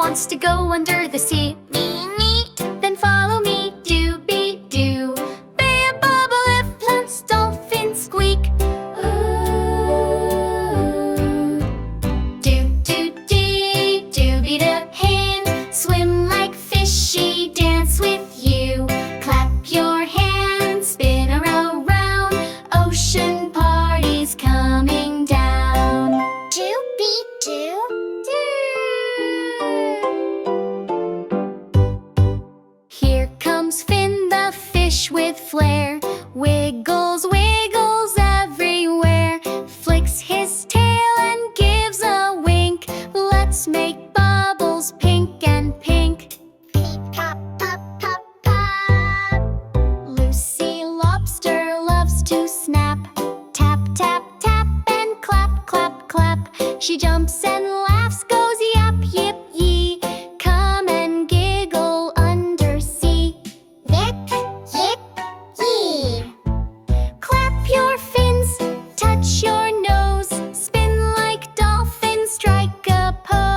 wants to go under the sea. Then follow me, doo-be-doo. Be a bubble if plants, dolphins squeak. Ooh. Do-do-dee, doo-be-doo. Hand, swim like fishy, dance with you. Clap your hands, spin around. Ocean party's coming down. Do-be-doo. Here comes Finn the fish with flair. Wiggles, wiggles everywhere. Flicks his tail and gives a wink. Let's make bubbles pink and pink. Pop, pop, pop, pop. Lucy Lobster loves to snap. Tap, tap, tap and clap, clap, clap. She jumps and laughs, goes yap, yip, yee. Come and giggle undersea. Yip, yip, yee. Clap your fins, touch your nose. Spin like dolphins, strike a pose.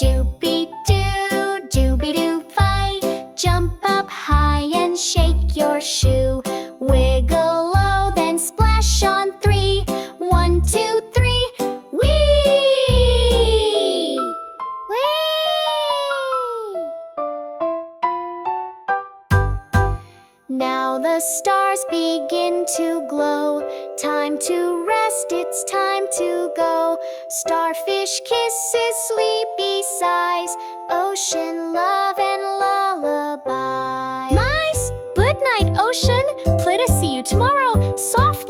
Doobie-doo, doobie-doo, fight. Jump up high and shake your shoe. Wiggle low, then splash on 3. 1, 2, 3, whee! Whee! Now the stars begin to glow. Time to rest, it's time to go. Starfish kisses, sleepy sighs. Ocean love and lullaby. Mice, good night, ocean. Play to see you tomorrow. Soft